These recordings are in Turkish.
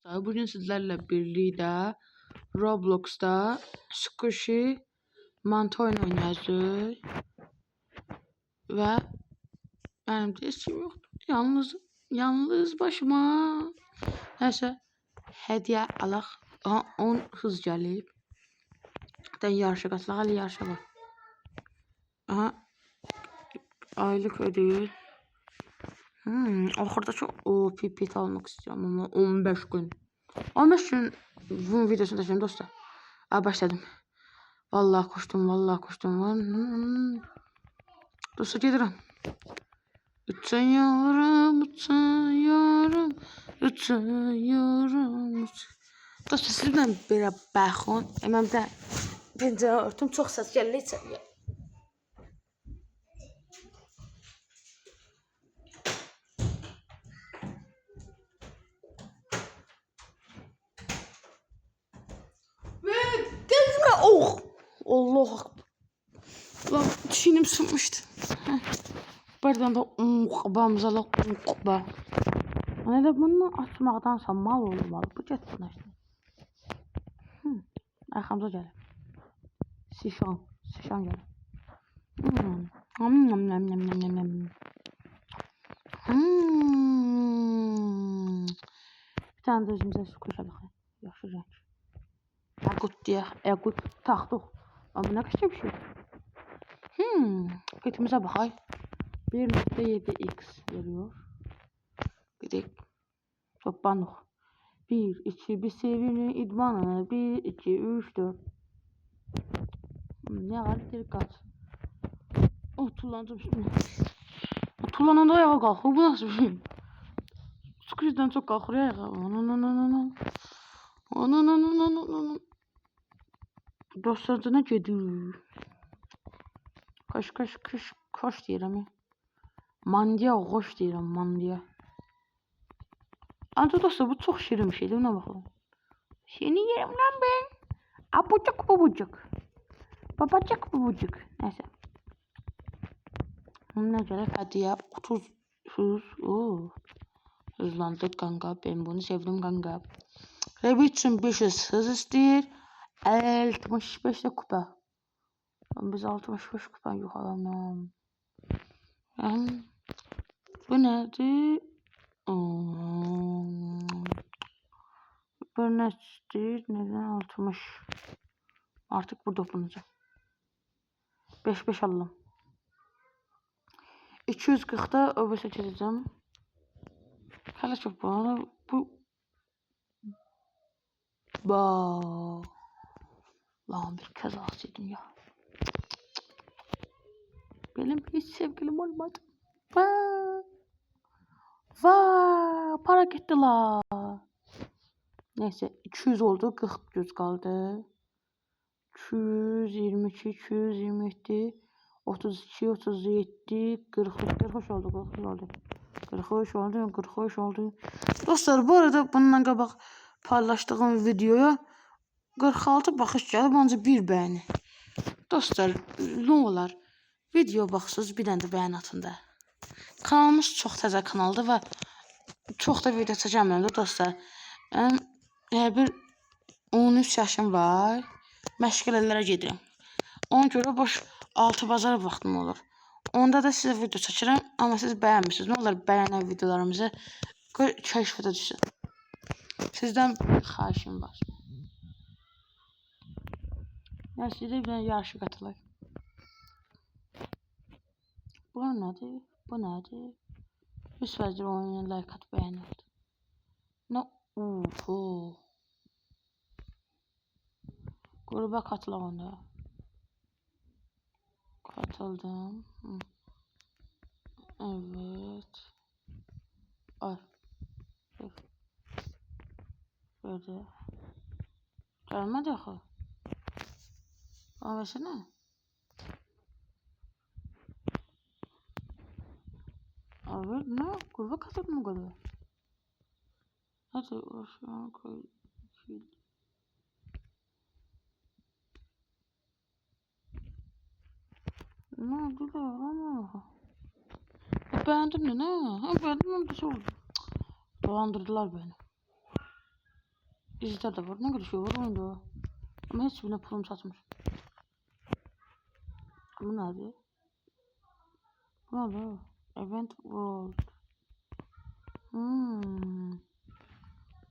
Bugün sizlerle birlikte Roblox'ta Squishy mantı oyunu oynayacağız. Ve benim de işim yok. Yalnız başıma. Neyse. Hediye alaq. Aha 10 hız gəlib. Yarışa qatılaq. Hələ yarışa var. Aha. Aylık ödül. Axırda çok pipet almak istiyorum ama 15 gün. 15 gün bunun videosunu da şimdi dostlar. Başladım. Vallahi koştum. Dostlar gedirəm. Uçuyorum. Dostlar sizdən belə baxın. Mən də pencərə örtüm, çox səs gəlir içəriyə. Oh! Allah akbar. Lan çiğnim sınmıştı. Buradan da babamıza la ba. Hani de bunu açmaqdansa mal olmalı. Bu getsin işte. Arxamıza gəlir. Sişan gəlir. Bir tane de özümüzə su qoşalıq. Yaxşı rəng. Yakut taxtıq. Amma nə qəşəng bir şey. Qıtımıza baxay. 1.7x veriyor. Gidelim. Toplanıq. 1, 2, bir sevimli idmanı. 1, 2, 3, 4. Ne var? Geri kaç. Tullanacağım şimdi. Tullananda ayağa kalkıyor. Bu nasıl bir şey? Sıkışıdan çok kalkıyor ayağa. Dostlar ne gidiyor? Koş deyirəm. Mandiya hoş deyirəm, mandiya. Ancaq dostlar bu çox şirin bir şeydir, buna baxın. Seni yerim lan ben. Abucuk bubucuk. Babacık bubucuk. Neyse. Ne gerek hediye 30 hız. Hızlandık kanka. Ben bunu sevdim kanka. Rabbit için 500 hız istəyir. 65 de kupa. Biz 65 kupa yok alamam. Bu nedir? Bu ne istəyir? Neden 60? Artık burada bulunacağım. 5 alalım. 240'da öbürse çizeceğim. Hala çok pahalı. Lan bir kez alsaydım ya. Benim hiç sevgilim olmadı. Para gitti la. Neyse 200 oldu, 40 göz kaldı. 222, 227, 32, 37, 43 oldu. 43 oldu. Dostlar bu arada bundan qabaq paylaşdığım videoya 46 baxış gəlib, ancaq bir bəyəni. Dostlar ne olar video baxsız bir dənə də bəyən atın da. Kanalımız çox təzə kanaldır və çox da video çəkəmirəm dostlar. Bir 13 yaşım var. Məşğələlərə gedirəm. Ona görə boş 6 bazar vaxtım olur. Onda da sizə video çəkirəm, amma siz bəyənmirsiniz. Nə olar bəyənən videolarımızı kəşfətə düşsün. Sizdən bir xahişim var. Neyse bir dənə yarışa qatılaq. Bu nədir? Bu nədir? 100% oyunun like at bəyənir. Gruba katılaq onda. Katıldım. Evet. Ay. Böyle. Gelmedi axı. Versene. Evet ne? Gruba katıldım o kadar. Hadi aşağı koy. Ne oldu da ama. Beğendim de ne? Beğendim de oldu. Dolandırdılar beni. İzler de var. Ne kadar şey var oyunda. Ama hiçbirine pulum çatmır. Bu nədir? Bu nədir? Event World.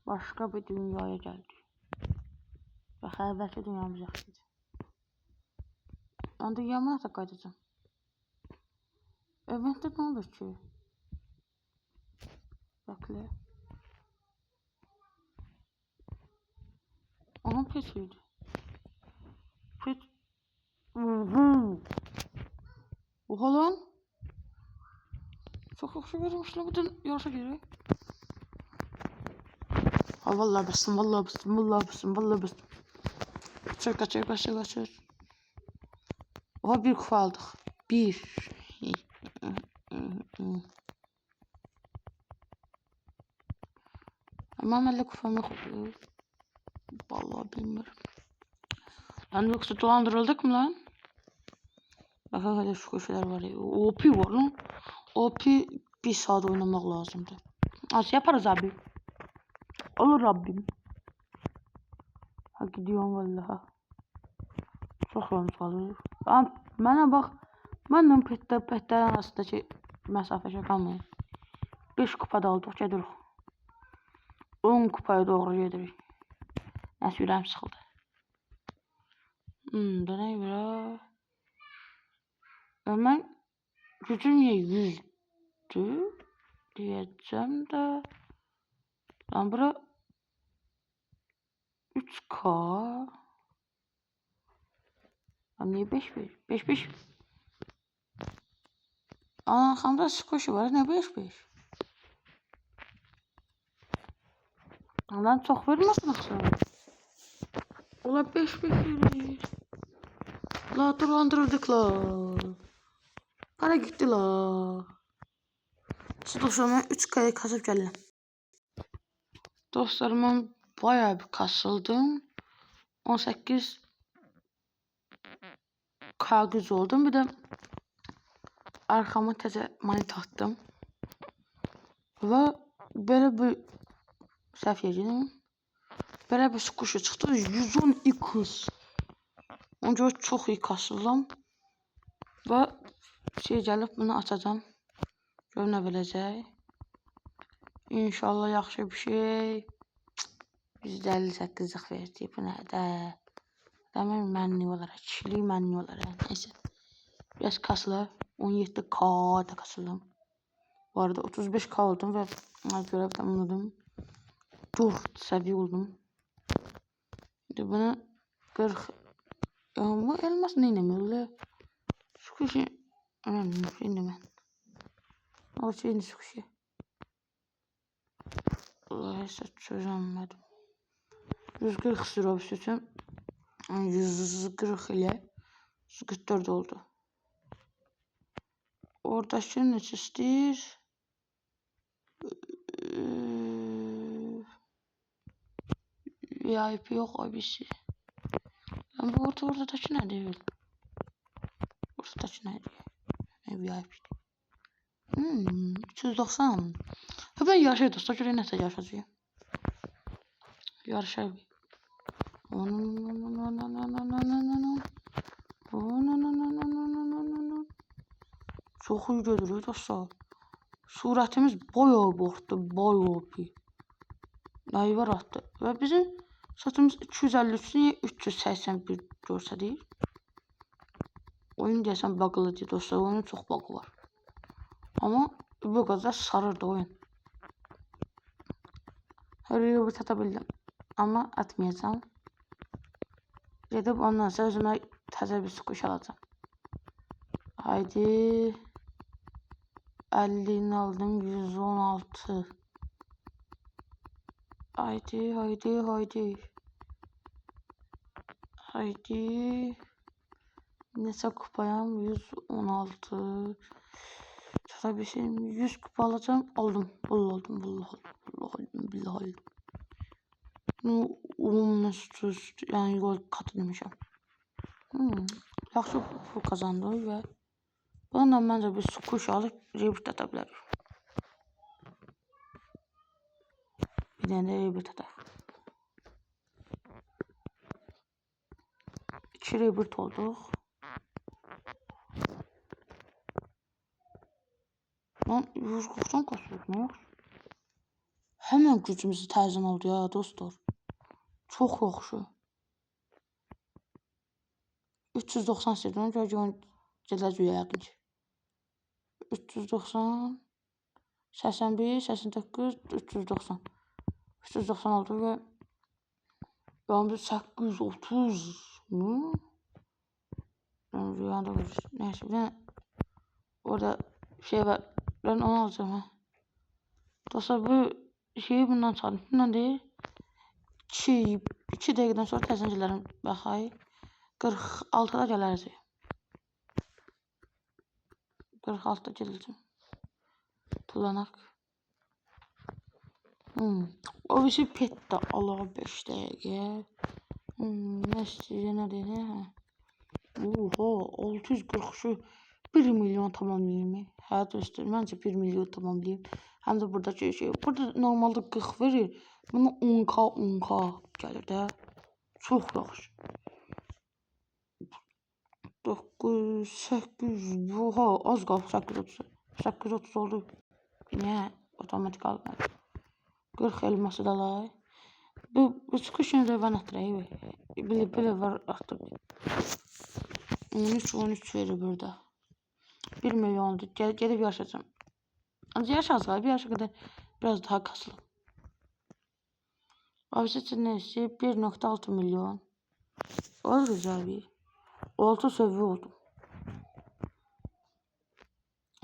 Başka bir dünyaya geldik. Ve xəlvətli dünyamız yaxşıdır. Ben dünyama da qayıdacağım. Eventdə nə olur ki? Bekle. Aha pet verdi. Pet. Oha lan. Çok yaxşı vermiş lan. Bütün yarışa geri. Ha vallahi bastım, vallahi bastım, vallahi bastım, vallahi bastım. Kaçır. Oha bir kupa aldık. Bir. Ama 50 kupam yok. Vallahi bilmiyorum. Lan yoksa dolandırıldık mı lan? Bakın hele şu köşeler var ya. OP var lan. OP bir saat oynamak lazımdı. Nasıl yaparız abi? Olur Rabbim. Ha gidiyorum vallahi. Çok yalnız kalıyor. Bana bak. Məndən petlərin arasındakı məsafə qalmıyor. 5 kupada olduq gedirik. 10 kupaya doğru gedirik. Nəsə ürəyim sıxıldı. Dönək bura. Mən gücüm niyə 100'dür diyeceğim de. Lan bura 3K. Lan niye 5 5? Arkamda squishy var, ne 5 Lan çok vermesin akşam. Ola 5 verir. La dolandırıldık la. Para gitti la. Dostlarım 3K'ya kasıp geldim. Dostlarım ben bayağı bir kasıldım. 18 kagüz oldum. Bir de arkama təzə manit attım. Ve böyle bir səhv yedim. Böyle bir squishy çıktı. 110x. Onca çok iyi kasıldım. Ve gelip bunu açacağım. Gör nə biləcək. İnşallah yaxşı bir şey. %58'lik verdi. Bu nədir? Demin mənli olaraq, kişilik mənli olaraq. Neyse. Biraz kasılı. 17K da kasıldım. Bu arada 35K oldum ve görev tamamladım. 4 seviye oldum. Şimdi bunu 40. Bu elmas neynemiyor? Şu kişi önemli bir şey ben. O şeyini şu kişi. Allah'a çözemedim. 140 sıra için 140 ile 144 oldu. Orada şimdi ne istəyir? VIP yok abisi. Ben bu ortadaki ne değil? Ortadaki ne değil? VIP. 390. Ha ben yarışa dostlar göre ne yarışacağım? Yarışa bir. Çok iyi görürüz dostlar. Suretimiz bayağı borttu, bayağı bir. Nayvar attı. Ve bizim satımız 253 niye 381 görsə deyir. Oyun deyəsən bug'lı deyir dostlar. Oyunun çok bug'ı var. Ama bu kadar sarırdı oyun. Her yeri bir tatabildim. Ama atmayacağım. Gedib ondan sonra özümə təzə bir squishy alacağım. Haydi. 50'ni aldım. 116. Haydi. Neyse kupayam 116. Çatabilsem 100 kupa alacağım. Aldım. Vallahi aldım. Yani yol katı demişim. Yaxşı pul kazandı ve bundan bence bir squishy alıp rebirth atabilirim. Bir tane de rebirth atar. 2 rebirth olduq. Lan 190 kasıyoruz, ne yaxşı. Hemen gücümüzü təzim oldu ya dostlar. Çox yaxşı. 390 istəyirdim, görəcəm gedəcək yəqin ki. 390 81, 89, 390. 390 oldu və yanımda 830 mu? Rüyanda var. Neyse bir orada şey var. Ben onu alacağım ha. Dostlar bu şeyi bundan çaldım. Bundan değil. 2 dəqiqədən sonra təzəncilərim baxay. 46'da gələrəcək. 46'da gələcəm. Tullanak. O birisi pet de Allah 5 dəqiqə. Ne istəyir, nə deyir, hə? Oha, 643 1 milyon tamamlayayım. Hə dostlar, məncə 1 milyon tamamlayayım. Həm də buradakı şey. Burada normalde 40 verir. Buna 10k gəlir də. Çox yaxşı. 9, 8, oha, az qaldı 830. 830 oldu. Niyə otomatik almadı? 40 elması da lay. Bu çıxışını da ben atırayım. Bile var artık. 13 verir burada. 1 milyon oldu. Gelip yaşayacağım. Ancaq yaş az qalıb. Bir yaşa kadar biraz daha kasılım. Abisi için neyse 1.6 milyon. O güzel bir. 6 seviye oldum.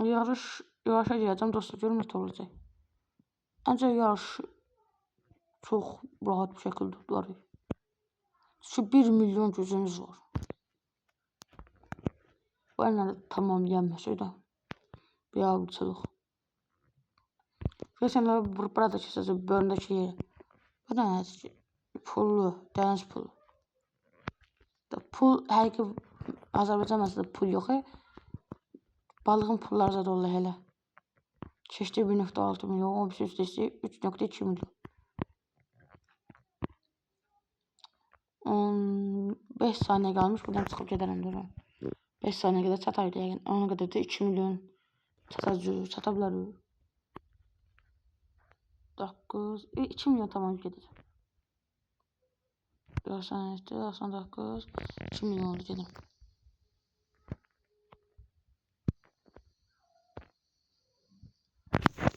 Yarışa gireceğim dostlar. Görün nasıl olacak. Ancaq yarış çok rahat bir şekilde tutarıq. Şu 1 milyon gücümüz var. Bu əllə tamamlayanmışıq da. Bir avcılıq. Geçenler burada keçəcək bölümdəki yeri. Bu da nədir? Pullu, dəniz pulu. Pul, həqiqi Azərbaycan məsələdə pul yox. Balığın pulları da dolu hələ. Keçdi 1.6 milyon, 15 üstəsi 3.2 milyon. 5 saniye qalmış, buradan çıxıb gedərəm durun. 5 saniye qədər çatar yəqin. Ona qədər də 2 milyon çata bilərik. 9, 2 milyon tamam gedəcəm. 97, 99, 2 milyon oldu gedim.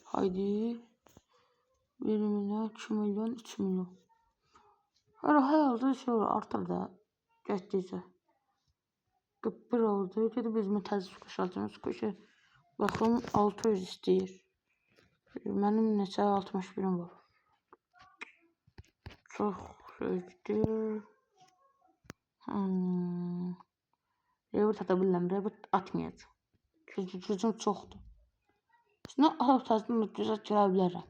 Haydi. 1 milyon, 2 milyon, 3 milyon. Herhalde şey olur, artar da getdikcə. 41 oldu. Gedib özümə təzə kuş alacağım. Kuşu baxım 600 istəyir. Mənim neçə 61'im var. Çox sözdür. Rebirth ata bilmirəm. Rebirth atmayacağım. Gücüm çoxdur. Şimdi alıp təzədən gücə girə bilərəm.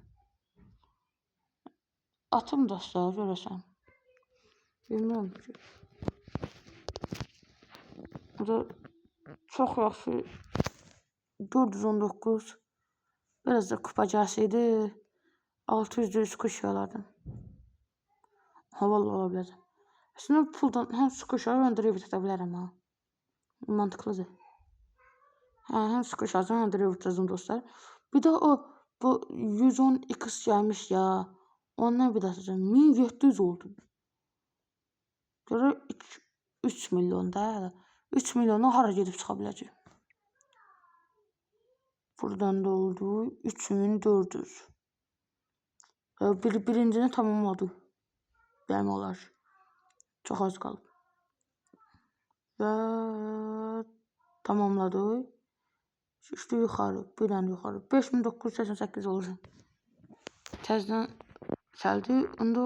Atım dostlar, görəsən. Bilmirəm ki. Burada çox yaxşı 419 biraz da kupacasıydı. 600 kuş alardım. Havalı ola biləcəm. Aslında puldan həm kuş alır, həm də rebirth ata bilərəm ha. Mantıqlıdır. Həm kuş alacağım, həm də rebirth atacağım dostlar. Bir de bu 110x gelmiş ya. Ondan bir daha atacağım. 1700 oldu. Görə 3 milyon da. 3 milyonu hara gedib çıxa biləcək. Buradan da oldu 3400. Birincini tamamladı. Benim olar. Çox az qalıb. Və tamamladı. İşte yuxarı, bir dənə yuxarı. 5988 olacaq. Təzədən gəldi. Onda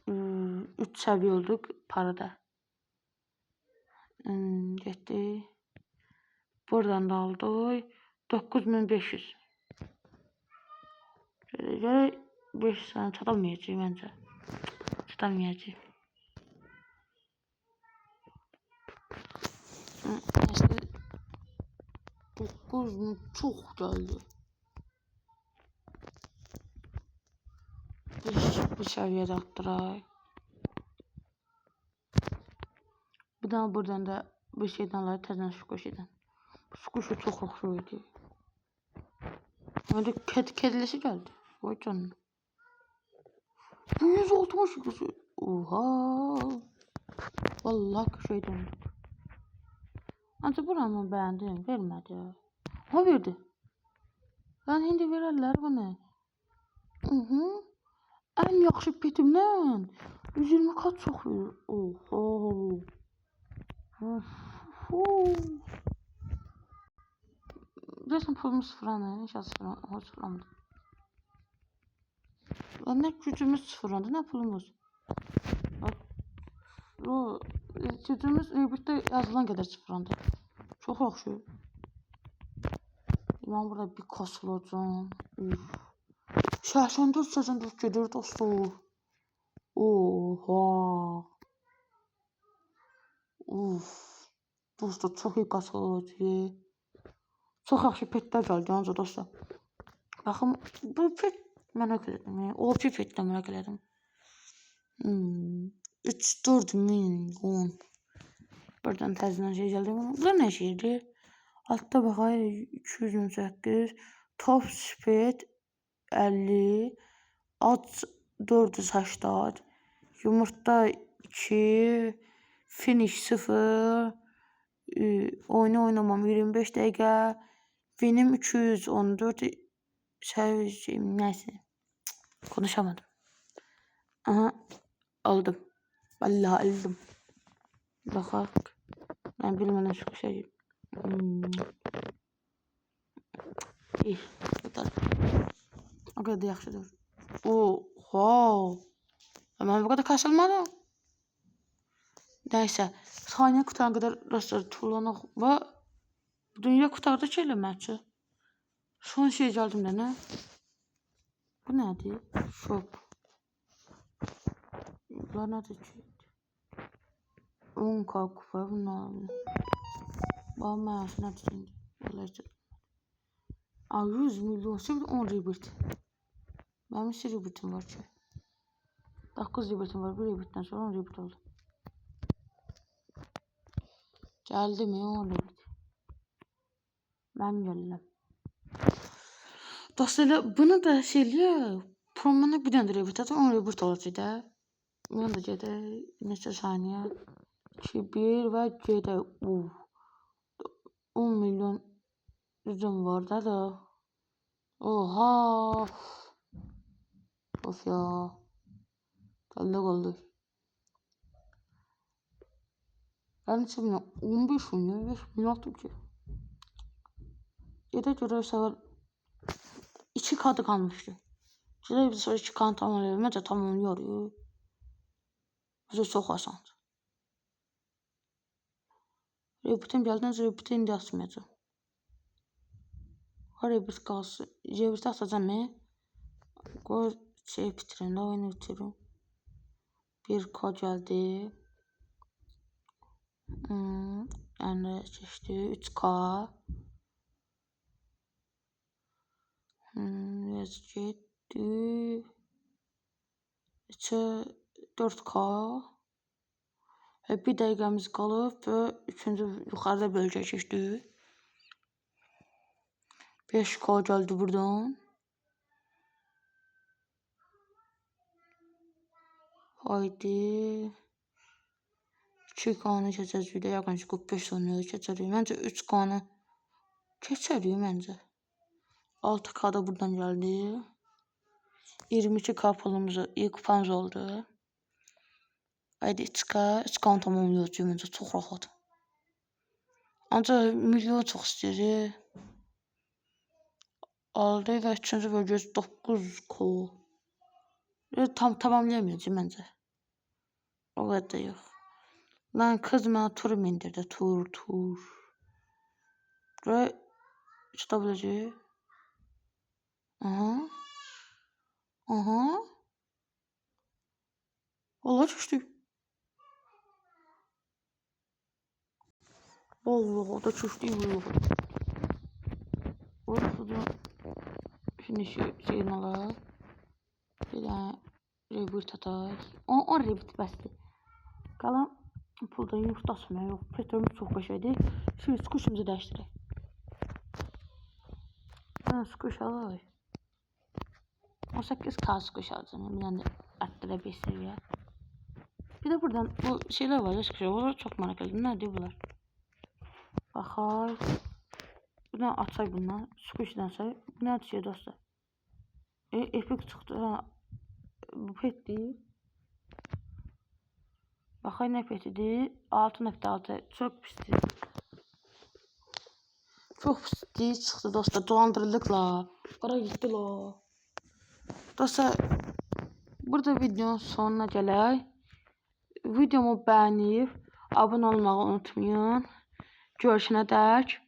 3 səviyyə olduq parada. Getdi. Buradan da aldıq. 9500. Gələk 5 saniyə çatamayacaq məncə. Çatamayacaq. Neyse 9000 çox gəldi. Bir səviyyədə artdıraq. Bir tane buradan da bir şeyden alayım, təzən squishy'dən. Squishy çox xoşu idi. Hadi kedilesi geldi. Vay canına. 160 lirası. Oha. Vallahi şey döndük. Ancaq buramı beğendim. Vermedi. Ha verdi. Ben hindi verirler bunu. En yaxşı petimden 120 kat çok verir. Oha. Resmen pulumuz sıfırlandı. İnşallah sıfırlanmadı. Ne gücümüz sıfırlandı, ne pulumuz. Bak. O gücümüz birlikte yazılan kadar sıfırlandı. Çok yaxşı. Ben burada bir kasılacağım. Şəhərsən gedir dostum. Oha. Dostlar çok iyi kasılacaq. Çok yaxşı petlər gəldi ancaq dostlar. Baxın bu pet merak elədim. O petlə merak elədim. 3-4 milyon. Buradan təzədən şey gəldi. Bu nə şeydir? Altta baxayım 228. Top speed 50. At 480. Yumurta 2. Finish 0. Oyunu oynamam 25 dəqiqə. Benim 214 sevdiğim neyse. Konuşamadım. Aha aldım. Vallahi aldım. Bakak. Ben bilmeden çok şey. İyi. Tutalım. O kadar da yaxşıdır. Oha. Ama bu kadar kasılmadı. Neyse. Saniye kurtarana kadar dostlar tuğlanıq və dünya kurtardı ki eləməkçi. Son şey geldim de ne? Bu nedir? Shop. Bunlar nedir ki? 10 kupa bunlar. Bağım məyası nədir şimdi? Vallahi 100 milyon. Şimdi 10 rebirth. Benim 3 rebirthim var ki. 9 rebirthim var. Bir rebirthden sonra 10 rebirth oldu. Geldi mi 10 rebirth? Ben geldim. Dostlar bunu da şeyliyor. Promona bir döndü rebirth atı 10 rebirth olacaq da. Bunu da gedə neçə saniye. 2-1 ve gedə 10 milyon üzüm var da. Oha. Of ya. Kaldı. Ben neçə milyon? 15 milyon. 5 milyon attım ki. Gedə görev sever. 2 kadı kalmıştı. Şöyle bir sonra 2 kan tamamlayalım. Bence tamamlıyor. Bize çok asan. Rebutin geldiğince rebutin de asmayacağım. Rebut kalsın. Rebut atacağım mı? Koy şey bitirin de oyunu bitirin. 1K geldi. Yani çeşitli 3K. Gitti. 4K. Bir dəqiqəmiz qalıb və 3-cü yuxarıda bölgə keçdik. 5K geldi buradan. Haydi. 2K'nı keçəcəyik. Bir də yaxınca 45 saniyə keçərik. Məncə 3K'nı keçərik məncə. 6K da buradan geldi. 22K kupamız oldu. Haydi 3K tamamlıyoruz cümlece çok rahat. Ancak milyon çok istəyir. Aldı və 3-cü bölgəsi 9K. Tamamlayamayacağım bence. O kadar da yok. Lan kız bana tur indirdi. Tur. Ve çıtabileceği. Aha. Allah düştü. Allah o da düştü. Orası da şimdi şeyin alalım. Bir tane rebirth atay. 10 rebirth bəsdir. Qalan Puldan yumurta asmaya yox. Petromuz çox qəşəngdir. Şimdi skuşumuzu dəyişdirək. Skuş alaq. 18K skuş alacağım. Yani arttıra bir seviye. Bir de buradan bu şeyler var ya skuşlar. Onlar çok merak ettim. Nədir bunlar? Baxay. Buradan açay bundan. Skuşdan say. Bu nə şey dostlar? Epic çıxdı. Ha. Bu pet değil. Baxay nə petidir? 6.6. Çok pisdir. Çok pisdir çıxdı dostlar. Dolandırıldık la. Para gitti la. Dostlar burada videonun sonuna gələk. Videomu bəyənib abunə olmağı unutmayın. Görüşənədək.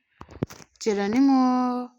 Geronimo.